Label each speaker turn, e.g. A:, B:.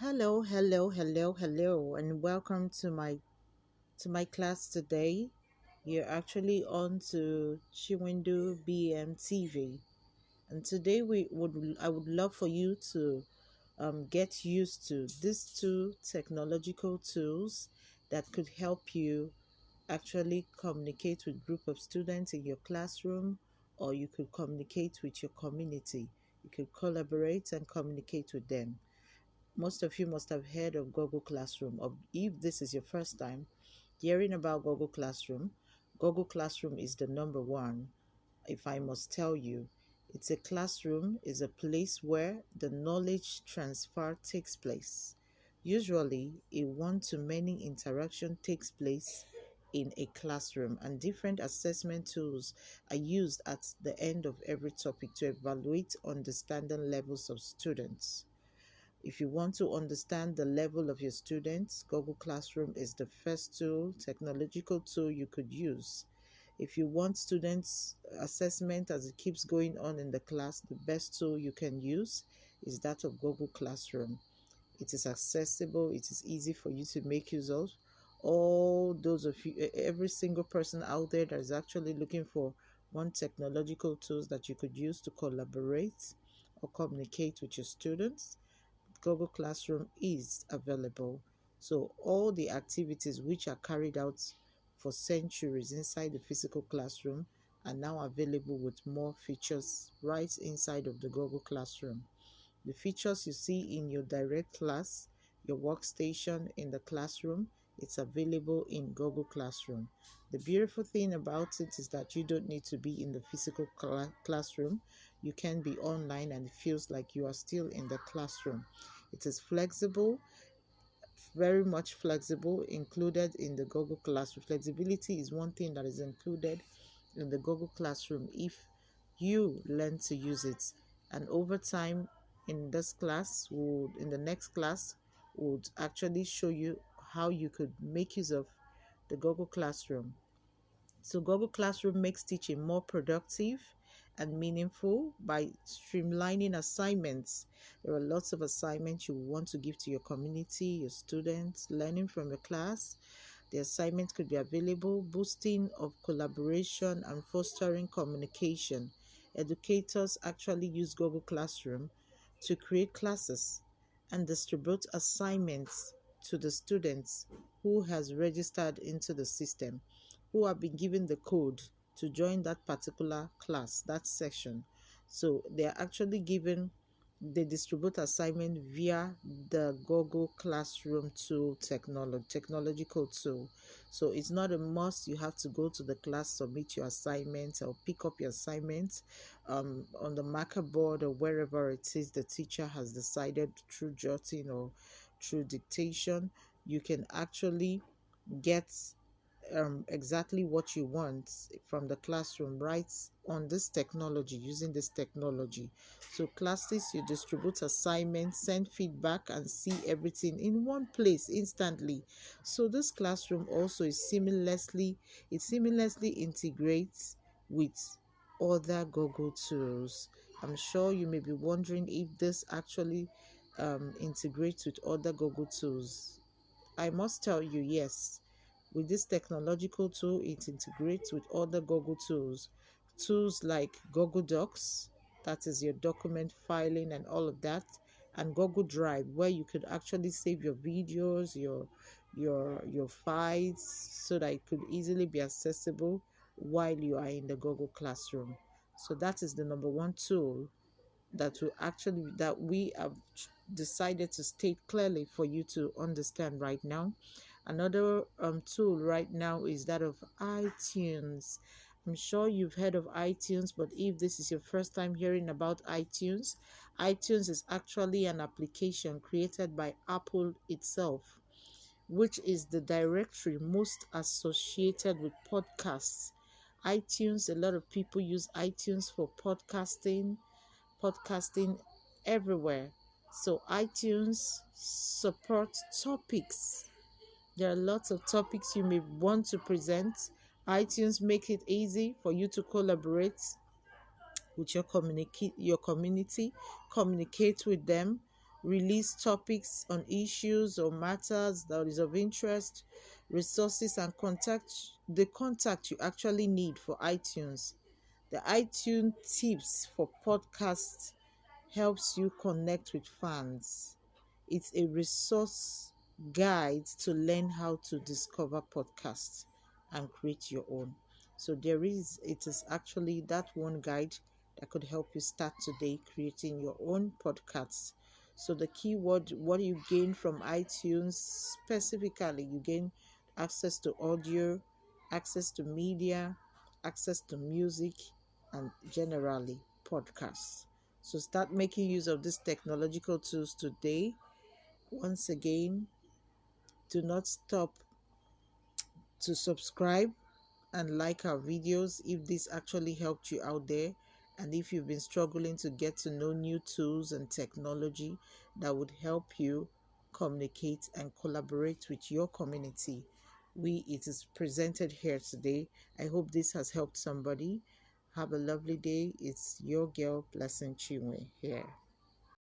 A: Hello, and welcome to my class today. You're actually on to ChinwenduBM-TV, and today I would love for you to get used to these two technological tools that could help you actually communicate with group of students in your classroom, or you could communicate with your community. You could collaborate and communicate with them. Most of you must have heard of Google Classroom, or if this is your first time hearing about Google Classroom is the number one. If I must tell you, it's a classroom, is a place where the knowledge transfer takes place. Usually, a one-to-many interaction takes place in a classroom, and different assessment tools are used at the end of every topic to evaluate understanding levels of students. If you want to understand the level of your students, Google Classroom is the first technological tool you could use. If you want students' assessment as it keeps going on in the class, the best tool you can use is that of Google Classroom. It is accessible, it is easy for you to make use of. All those of you, every single person out there that is actually looking for one technological tools that you could use to collaborate or communicate with your students, Google Classroom is available. So all the activities which are carried out for centuries inside the physical classroom are now available with more features right inside of the Google Classroom. The features you see in your direct class, your workstation in the classroom, it's available in Google Classroom. The beautiful thing about it is that you don't need to be in the physical classroom. You can be online and it feels like you are still in the classroom. It is flexible, very much flexible, included in the Google Classroom. Flexibility is one thing that is included in the Google Classroom if you learn to use it. And over time, in the next class, would actually show you how you could make use of the Google Classroom. So Google Classroom makes teaching more productive and meaningful by streamlining assignments. There are lots of assignments you want to give to your community, your students, learning from your class. The assignment could be available, boosting of collaboration and fostering communication. Educators actually use Google Classroom to create classes and distribute assignments to the students who has registered into the system, who have been given the code to join that particular class, that section. So they are actually given they distribute assignment via the Google Classroom tool technological tool. So it's not a must you have to go to the class, submit your assignments, or pick up your assignments on the marker board or wherever it is the teacher has decided through jotting or through dictation. You can actually get exactly what you want from the classroom right on this technology, using this technology. So classes, you distribute assignments, send feedback, and see everything in one place instantly. So this classroom also is seamlessly integrates with other Google tools. I'm sure you may be wondering if this actually integrates with other Google tools. I must tell you, yes. With this technological tool, it integrates with other Google tools. Tools like Google Docs, that is your document filing and all of that, and Google Drive, where you could actually save your videos, your files, so that it could easily be accessible while you are in the Google Classroom. So that is the number one tool that we have decided to state clearly for you to understand right now. Another tool right now is that of iTunes. I'm sure you've heard of iTunes, but if this is your first time hearing about iTunes, iTunes is actually an application created by Apple itself, which is the directory most associated with podcasts. iTunes, a lot of people use iTunes for podcasting everywhere. So iTunes supports topics. There are lots of topics you may want to present. iTunes make it easy for you to collaborate with your community, communicate with them release topics on issues or matters that is of interest, resources, and contact you actually need for iTunes. The iTunes tips for podcasts helps you connect with fans. It's a resource guide to learn how to discover podcasts and create your own. So it is actually that one guide that could help you start today creating your own podcasts. So the keyword, what you gain from iTunes specifically, you gain access to audio, access to media, access to music, and generally podcasts. So start making use of these technological tools today. Once again, do not stop to subscribe and like our videos if this actually helped you out there. And if you've been struggling to get to know new tools and technology that would help you communicate and collaborate with your community, it is presented here today. I hope this has helped somebody. Have a lovely day. It's your girl, Blessing Chinwe here.